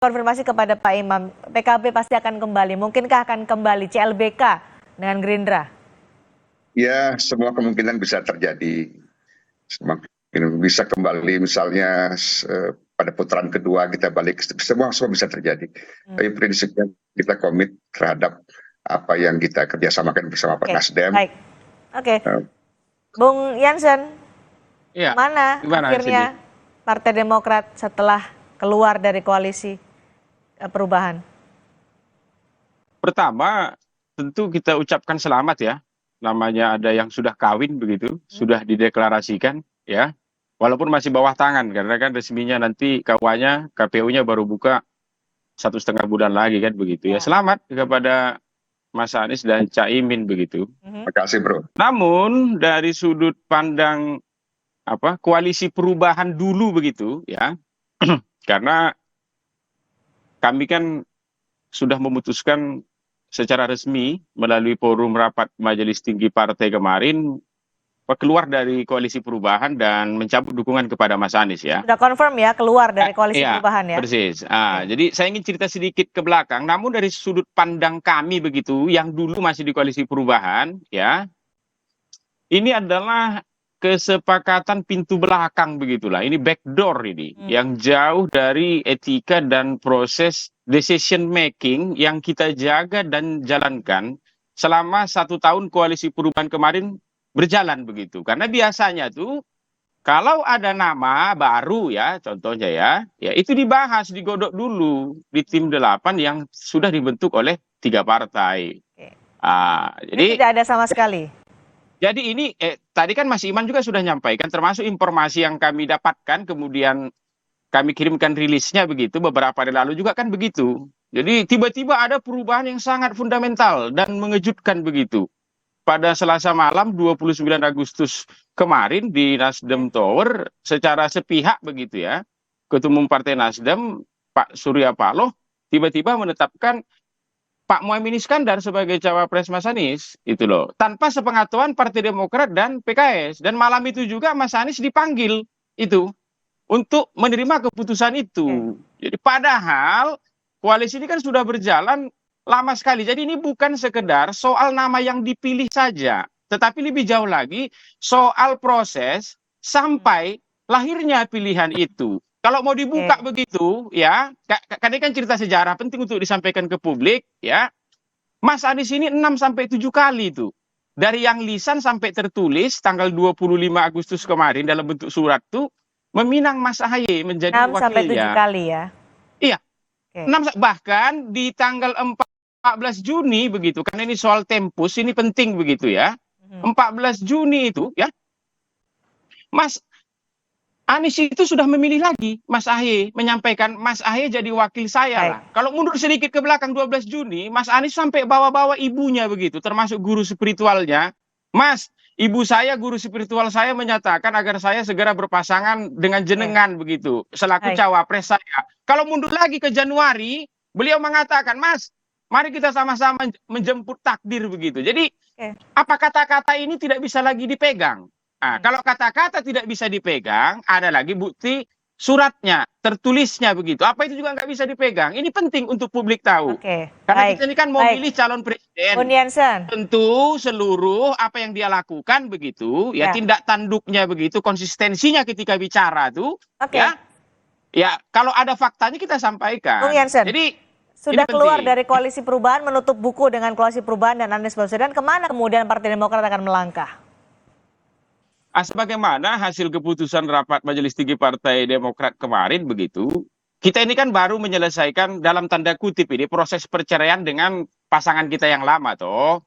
Konfirmasi kepada Pak Imam, PKB pasti akan kembali. Mungkinkah akan kembali CLBK dengan Gerindra? Ya, semua kemungkinan bisa terjadi. Semakin bisa kembali, misalnya pada putaran kedua kita balik, semua bisa terjadi. Tapi prinsipnya kita komit terhadap apa yang kita kerjasamakan bersama Pak Nasdem. Baik, oke. Bung Jansen, ya, mana akhirnya Partai Demokrat setelah keluar dari koalisi perubahan? Pertama, tentu kita ucapkan selamat ya. Namanya ada yang sudah kawin begitu, sudah dideklarasikan ya. Walaupun masih bawah tangan, karena kan resminya nanti KUA-nya, KPU-nya baru buka 1,5 bulan lagi kan begitu ya. Selamat kepada Mas Anies dan Caimin begitu. Terima kasih, Bro. Namun dari sudut pandang koalisi perubahan dulu begitu ya. Karena kami kan sudah memutuskan secara resmi melalui forum rapat Majelis Tinggi Partai kemarin keluar dari koalisi perubahan dan mencabut dukungan kepada Mas Anies ya. Sudah confirm ya keluar dari koalisi perubahan ya. Persis. Jadi saya ingin cerita sedikit ke belakang. Namun dari sudut pandang kami begitu, yang dulu masih di koalisi perubahan ya, ini adalah kesepakatan pintu belakang begitulah. Ini backdoor ini, yang jauh dari etika dan proses decision making yang kita jaga dan jalankan selama 1 tahun koalisi perubahan kemarin berjalan begitu. Karena biasanya tuh kalau ada nama baru ya, contohnya ya itu dibahas, digodok dulu di tim 8 yang sudah dibentuk oleh 3 partai. Jadi tidak ada sama sekali. Jadi ini tadi kan Mas Iman juga sudah nyampaikan, termasuk informasi yang kami dapatkan, kemudian kami kirimkan rilisnya begitu beberapa hari lalu juga kan begitu. Jadi tiba-tiba ada perubahan yang sangat fundamental dan mengejutkan begitu. Pada Selasa malam 29 Agustus kemarin di Nasdem Tower secara sepihak begitu ya, Ketua Umum Partai Nasdem Pak Surya Paloh tiba-tiba menetapkan Pak Muhaimin Iskandar sebagai cawapres Mas Anies itu loh, tanpa sepengetahuan Partai Demokrat dan PKS. Dan malam itu juga Mas Anies dipanggil itu untuk menerima keputusan itu. Jadi padahal koalisi ini kan sudah berjalan lama sekali. Jadi ini bukan sekedar soal nama yang dipilih saja, tetapi lebih jauh lagi soal proses sampai lahirnya pilihan itu. Kalau mau dibuka begitu ya, karena kan cerita sejarah penting untuk disampaikan ke publik ya. Mas Anies ini 6-7 kali itu. Dari yang lisan sampai tertulis tanggal 25 Agustus kemarin dalam bentuk surat tuh meminang Mas Ahaye menjadi wakilnya. 6-7 kali ya. Iya. 6, bahkan di tanggal 14 Juni begitu, karena ini soal tempus, ini penting begitu ya. 14 Juni itu ya, Mas Anies itu sudah memilih lagi Mas Ahaye, menyampaikan Mas Ahaye jadi wakil saya lah. Kalau mundur sedikit ke belakang 12 Juni, Mas Anies sampai bawa-bawa ibunya begitu, termasuk guru spiritualnya. Mas, ibu saya, guru spiritual saya menyatakan agar saya segera berpasangan dengan jenengan begitu, selaku cawapres saya. Kalau mundur lagi ke Januari, beliau mengatakan, Mas, mari kita sama-sama menjemput takdir begitu. Jadi, apa kata-kata ini tidak bisa lagi dipegang? Nah, kalau kata-kata tidak bisa dipegang, ada lagi bukti suratnya, tertulisnya begitu. Apa itu juga nggak bisa dipegang. Ini penting untuk publik tahu. Karena kita ini kan mau pilih calon presiden. Tentu seluruh apa yang dia lakukan begitu, ya tindak tanduknya begitu, konsistensinya ketika bicara tuh, ya kalau ada faktanya kita sampaikan. Bung Jansen, jadi sudah keluar dari koalisi perubahan, menutup buku dengan koalisi perubahan dan Anies Baswedan, kemana kemudian Partai Demokrat akan melangkah? Sebagaimana hasil keputusan rapat Majelis Tinggi Partai Demokrat kemarin begitu, kita ini kan baru menyelesaikan dalam tanda kutip ini proses perceraian dengan pasangan kita yang lama toh.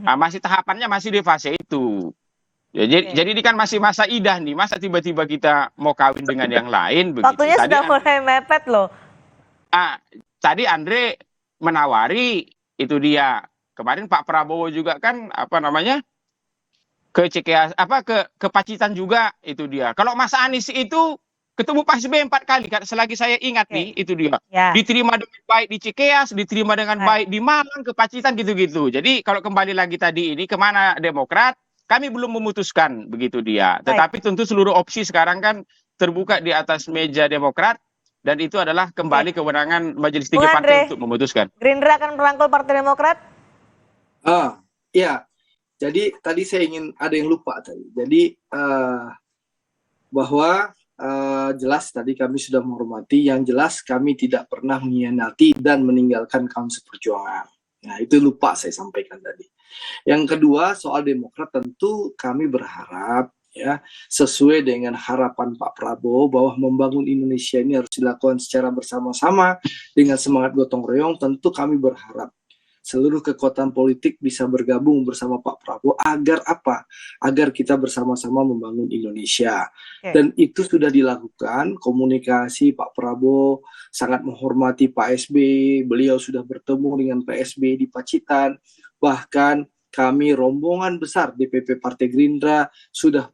Masih tahapannya masih di fase itu. Ya, jadi ini kan masih masa idah nih, masa tiba-tiba kita mau kawin dengan yang lain begitu. Waktunya tadi sudah mulai mepet loh. Tadi Andre menawari itu dia. Kemarin Pak Prabowo juga kan ke CKS ke Pacitan juga itu dia. Kalau Mas Anies itu ketemu Pak SBY 4 kali kan, selagi saya ingat nih itu dia. Diterima dengan baik di Cikeas, diterima dengan baik di Malang, ke Pacitan gitu-gitu. Jadi kalau kembali lagi tadi ini kemana Demokrat, kami belum memutuskan begitu dia. Tetapi tentu seluruh opsi sekarang kan terbuka di atas meja Demokrat. dan itu adalah kembali kewenangan Majelis Bung Tinggi Andre, Partai untuk memutuskan. Gerindra akan merangkul Partai Demokrat? Ya, jadi tadi saya ingin ada yang lupa tadi. Jadi bahwa jelas tadi kami sudah menghormati, yang jelas kami tidak pernah mengkhianati dan meninggalkan kaum seperjuangan. Nah, itu lupa saya sampaikan tadi. Yang kedua, soal Demokrat, tentu kami berharap ya sesuai dengan harapan Pak Prabowo bahwa membangun Indonesia ini harus dilakukan secara bersama-sama dengan semangat gotong royong. Tentu kami berharap seluruh kekuatan politik bisa bergabung bersama Pak Prabowo agar apa? Agar kita bersama-sama membangun Indonesia. Dan itu sudah dilakukan, komunikasi Pak Prabowo sangat menghormati Pak SBY, beliau sudah bertemu dengan Pak SBY di Pacitan, bahkan kami rombongan besar DPP Partai Gerindra sudah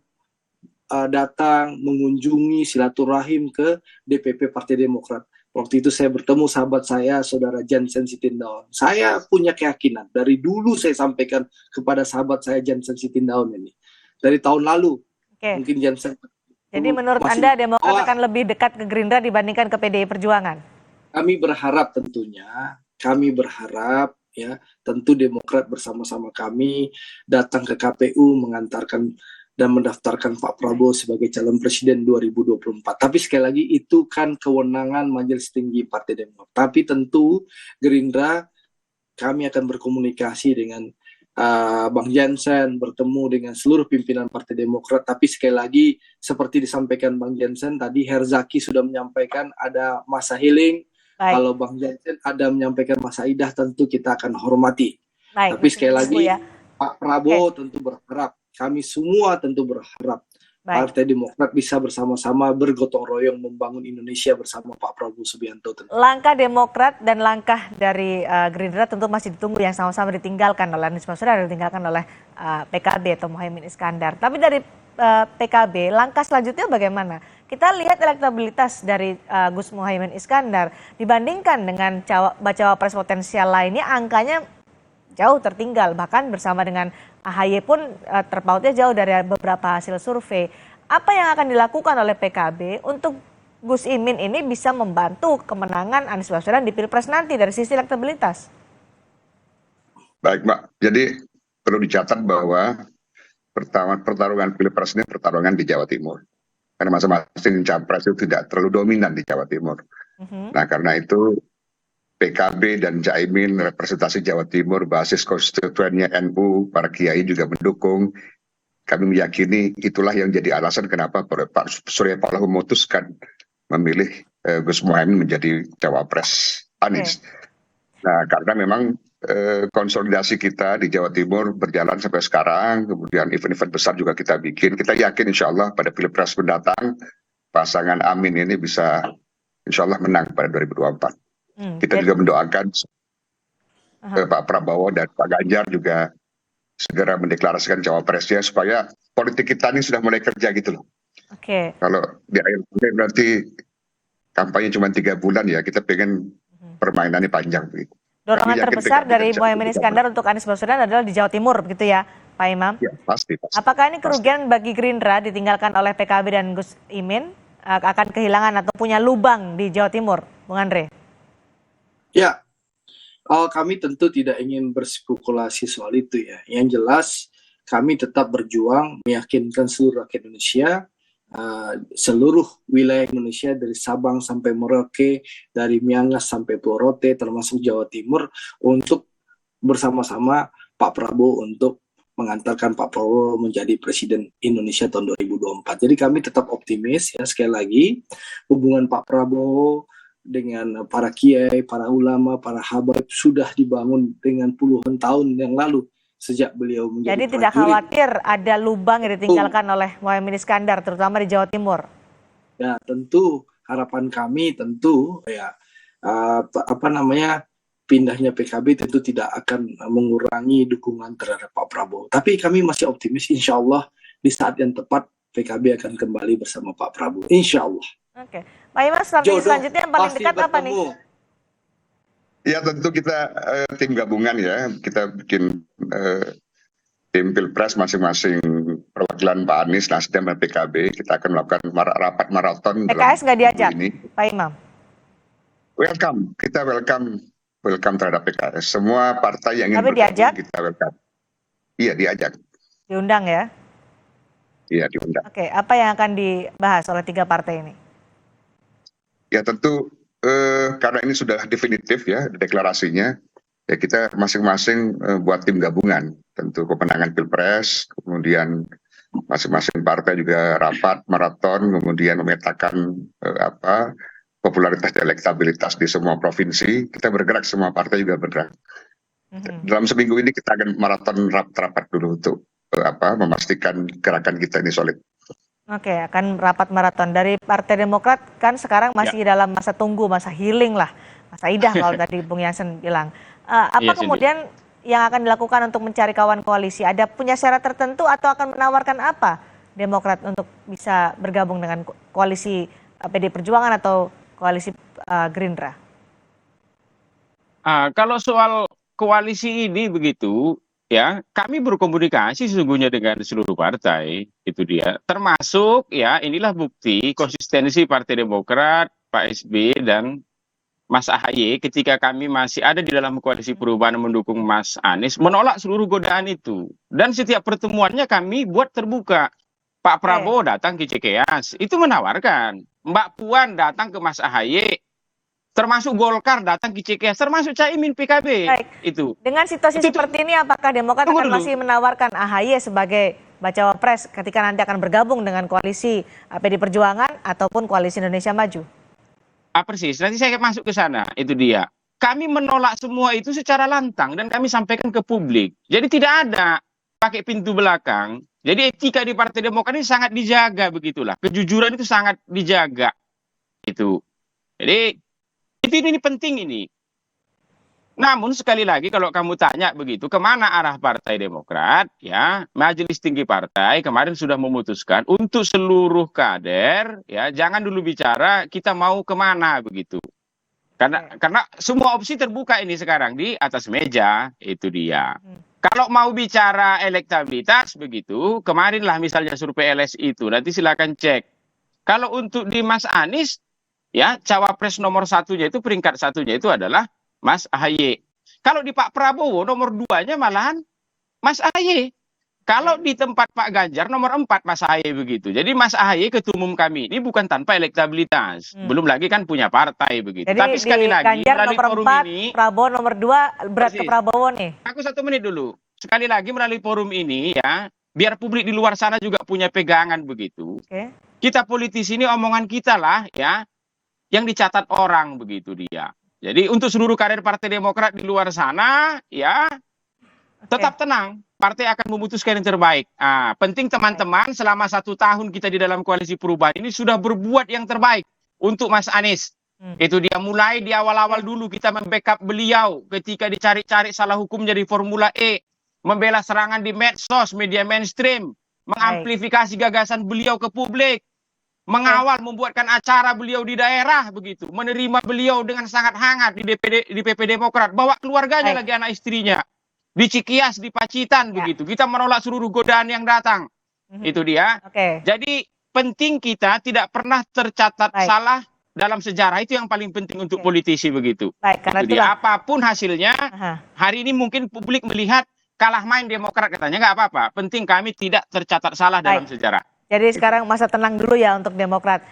datang mengunjungi silaturahim ke DPP Partai Demokrat. Waktu itu saya bertemu sahabat saya, Saudara Jansen Sitindaun. Saya punya keyakinan, dari dulu saya sampaikan kepada sahabat saya Jansen Sitindaun ini. Dari tahun lalu, mungkin Jansen. Jadi menurut Anda Demokrat akan lebih dekat ke Gerindra dibandingkan ke PDI Perjuangan? Kami berharap tentunya, ya, tentu Demokrat bersama-sama kami datang ke KPU mengantarkan dan mendaftarkan Pak Prabowo sebagai calon presiden 2024. Tapi sekali lagi itu kan kewenangan Majelis Tinggi Partai Demokrat. Tapi tentu Gerindra kami akan berkomunikasi dengan Bang Jansen, bertemu dengan seluruh pimpinan Partai Demokrat. Tapi sekali lagi seperti disampaikan Bang Jansen tadi, Herzaki sudah menyampaikan ada masa healing. Baik. Kalau Bang Jansen ada menyampaikan masa idah, tentu kita akan hormati. Baik, tapi sekali lagi ya, Pak Prabowo tentu berharap, kami semua tentu berharap Partai Demokrat bisa bersama-sama bergotong royong membangun Indonesia bersama Pak Prabowo Subianto. Langkah Demokrat dan langkah dari Gerindra tentu masih ditunggu, yang sama-sama ditinggalkan oleh Anies Baswedan, ditinggalkan oleh PKB atau Muhaimin Iskandar. Tapi dari PKB, langkah selanjutnya bagaimana? Kita lihat elektabilitas dari Gus Muhaimin Iskandar dibandingkan dengan bacawa pres potensial lainnya, angkanya jauh tertinggal, bahkan bersama dengan AHY pun terpautnya jauh dari beberapa hasil survei. Apa yang akan dilakukan oleh PKB untuk Gus Imin ini bisa membantu kemenangan Anies Baswedan di Pilpres nanti dari sisi elektabilitas? Baik, Mbak. Jadi perlu dicatat bahwa pertarungan Pilpres ini pertarungan di Jawa Timur. Karena masing-masing capres itu tidak terlalu dominan di Jawa Timur. Nah, karena itu PKB dan Caimin representasi Jawa Timur, basis konstituennya NU, para kiai juga mendukung. Kami meyakini itulah yang jadi alasan kenapa Pak Surya Paloh memutuskan memilih Gus Muhaimin menjadi cawapres Anies. Nah, karena memang konsolidasi kita di Jawa Timur berjalan sampai sekarang, kemudian event-event besar juga kita bikin. Kita yakin insya Allah pada Pilpres mendatang pasangan Amin ini bisa insya Allah menang pada 2024. Kita juga mendoakan Pak Prabowo dan Pak Ganjar juga segera mendeklarasikan cawapresnya supaya politik kita ini sudah mulai kerja gitu loh. Kalau di akhir nanti kampanye cuma 3 bulan ya, kita pengen permainannya panjang begitu. Dorongan terbesar dari Muhaimin Iskandar untuk Anies Baswedan adalah di Jawa Timur begitu ya, Pak Imam? Ya, pasti. Apakah ini kerugian bagi Gerindra ditinggalkan oleh PKB dan Gus Imin, akan kehilangan atau punya lubang di Jawa Timur, Bung Andre? Ya, kami tentu tidak ingin berspekulasi soal itu ya. Yang jelas kami tetap berjuang meyakinkan seluruh rakyat Indonesia, seluruh wilayah Indonesia dari Sabang sampai Merauke, dari Miangas sampai Pulau Rote, termasuk Jawa Timur, untuk bersama-sama Pak Prabowo untuk mengantarkan Pak Prabowo menjadi Presiden Indonesia tahun 2024. Jadi kami tetap optimis ya, sekali lagi hubungan Pak Prabowo dengan para kiai, para ulama, para habaib sudah dibangun dengan puluhan tahun yang lalu sejak beliau menjadi Jadi tidak khawatir ada lubang yang ditinggalkan oleh Muhaimin Iskandar, terutama di Jawa Timur. Ya tentu harapan kami tentu ya pindahnya PKB tentu tidak akan mengurangi dukungan terhadap Pak Prabowo. Tapi kami masih optimis, insya Allah di saat yang tepat PKB akan kembali bersama Pak Prabowo, insya Allah. Oke, Pak Imam, strategi selanjutnya yang paling dekat apa nih? Ya tentu kita tim gabungan ya, kita bikin tim Pilpres masing-masing perwakilan Pak Anies, Nasdem dan PKB. Kita akan melakukan rapat maraton. PKS nggak diajak, Pak Imam? Welcome, kita welcome terhadap PKS. Semua partai yang ingin Tapi diajak? kita welcome. Iya, diajak. Diundang ya? Iya, diundang. Oke, apa yang akan dibahas oleh 3 partai ini? Ya tentu karena ini sudah definitif ya deklarasinya, ya kita masing-masing buat tim gabungan. Tentu kemenangan Pilpres, kemudian masing-masing partai juga rapat maraton, kemudian memetakan popularitas dan elektabilitas di semua provinsi. Kita bergerak, semua partai juga bergerak. Dalam seminggu ini kita akan maraton rapat dulu untuk memastikan gerakan kita ini solid. Oke, akan rapat maraton. Dari Partai Demokrat kan sekarang masih dalam masa tunggu, masa healing lah, masa idah kalau tadi Bung Jansen bilang. Apa kemudian yang akan dilakukan untuk mencari kawan koalisi? Ada punya syarat tertentu atau akan menawarkan apa Demokrat untuk bisa bergabung dengan koalisi PD Perjuangan atau koalisi Gerindra? Kalau soal koalisi ini begitu, ya kami berkomunikasi sesungguhnya dengan seluruh partai, itu dia. Termasuk ya inilah bukti konsistensi Partai Demokrat, Pak SBY dan Mas AHY ketika kami masih ada di dalam koalisi perubahan mendukung Mas Anies, menolak seluruh godaan itu. Dan setiap pertemuannya kami buat terbuka. Pak Prabowo datang ke Cikeas, itu menawarkan. Mbak Puan datang ke Mas AHY, termasuk Golkar datang ke Cikeas, termasuk Caimin PKB. Baik. Itu. Dengan situasi seperti ini, apakah Demokrat akan masih menawarkan AHY sebagai bacawa pres ketika nanti akan bergabung dengan koalisi PD Perjuangan ataupun koalisi Indonesia Maju? Persis, nanti saya masuk ke sana, itu dia. Kami menolak semua itu secara lantang dan kami sampaikan ke publik. Jadi tidak ada pakai pintu belakang. Jadi etika di Partai Demokrat ini sangat dijaga begitulah. Kejujuran itu sangat dijaga. Itu. Jadi ini penting ini. Namun sekali lagi kalau kamu tanya begitu, kemana arah Partai Demokrat, ya Majelis Tinggi Partai kemarin sudah memutuskan untuk seluruh kader, ya jangan dulu bicara kita mau kemana begitu. Karena semua opsi terbuka ini sekarang di atas meja, itu dia. Kalau mau bicara elektabilitas begitu, kemarinlah misalnya survei LSI itu, nanti silakan cek. Kalau untuk di Mas Anies, ya cawapres nomor satunya itu peringkat satunya itu adalah Mas AHY. Kalau di Pak Prabowo nomor 2-nya malahan Mas AHY. Kalau di tempat Pak Ganjar nomor 4 Mas AHY begitu. Jadi Mas AHY ketua umum kami ini bukan tanpa elektabilitas. Belum lagi kan punya partai begitu. Jadi tapi sekali lagi Ganjar melalui nomor forum 4, ini, Prabowo nomor 2, berat ke Prabowo nih. Aku 1 menit dulu. Sekali lagi melalui forum ini ya, biar publik di luar sana juga punya pegangan begitu. Kita politisi ini omongan kita lah ya, yang dicatat orang begitu dia. Jadi untuk seluruh kader Partai Demokrat di luar sana, ya tetap tenang. Partai akan memutuskan yang terbaik. Penting teman-teman selama 1 tahun kita di dalam koalisi perubahan ini sudah berbuat yang terbaik untuk Mas Anies. Itu dia, mulai di awal-awal dulu kita membackup beliau ketika dicari-cari salah hukumnya di Formula E. Membela serangan di medsos, media mainstream. Mengamplifikasi gagasan beliau ke publik. Mengawal, membuatkan acara beliau di daerah begitu, menerima beliau dengan sangat hangat di PP Demokrat, bawa keluarganya lagi, anak istrinya di Cikeas, di Pacitan begitu. Kita menolak seluruh godaan yang datang. Itu dia. Jadi penting kita tidak pernah tercatat salah dalam sejarah, itu yang paling penting untuk politisi begitu. Karena itu dia. Apapun hasilnya, hari ini mungkin publik melihat kalah main Demokrat katanya, nggak apa-apa. Penting kami tidak tercatat salah dalam sejarah. Jadi sekarang masa tenang dulu ya untuk Demokrat.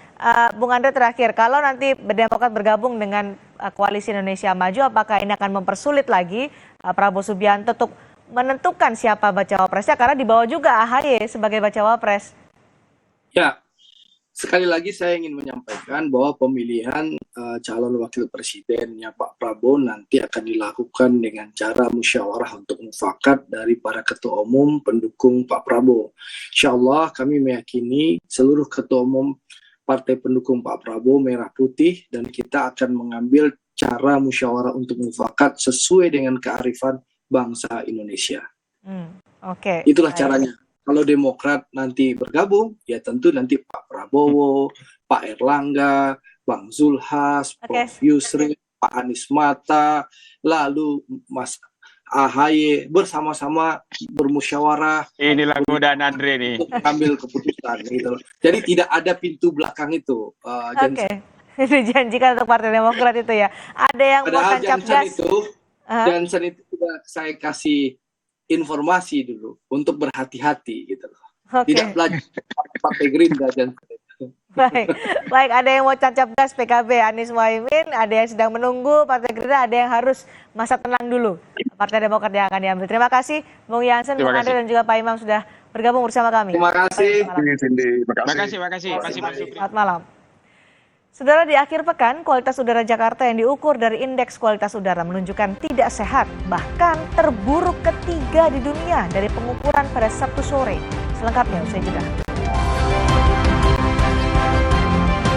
Bung Andre terakhir, kalau nanti Demokrat bergabung dengan koalisi Indonesia Maju, apakah ini akan mempersulit lagi Prabowo Subianto untuk menentukan siapa bacawa presnya, karena dibawa juga AHY sebagai bacawa pres? Ya, sekali lagi saya ingin menyampaikan bahwa pemilihan calon wakil presidennya Pak Prabowo nanti akan dilakukan dengan cara musyawarah untuk mufakat dari para ketua umum pendukung Pak Prabowo. Insya Allah kami meyakini seluruh ketua umum partai pendukung Pak Prabowo merah putih, dan kita akan mengambil cara musyawarah untuk mufakat sesuai dengan kearifan bangsa Indonesia. Itulah caranya. Kalau Demokrat nanti bergabung, ya tentu nanti Pak Prabowo, Pak Erlangga, Bang Zulhas, Prof. Yusril, Pak Anies Mata, lalu Mas AHY bersama-sama bermusyawarah. Inilah godaan Andre nih. Untuk ambil keputusan gitu. Jadi tidak ada pintu belakang itu. Dijanjikan untuk Partai Demokrat itu ya. Ada yang mau Padahal tancap gas. Johnson itu sudah saya kasih informasi dulu untuk berhati-hati gitu loh. Tidak belajar Partai Gerindra Johnson. Baik, ada yang mau tancap gas PKB Anies Mohaimin, ada yang sedang menunggu Partai Gerindra, ada yang harus masa tenang dulu Partai Demokrat yang akan diambil. Terima kasih Bung Jansen, Bung Andre dan juga Pak Imam sudah bergabung bersama kami. Terima kasih. Terima kasih Mas Supri. Selamat malam. Saudara, di akhir pekan, kualitas udara Jakarta yang diukur dari Indeks Kualitas Udara menunjukkan tidak sehat, bahkan terburuk ketiga di dunia dari pengukuran pada Sabtu sore. Selengkapnya usai jeda.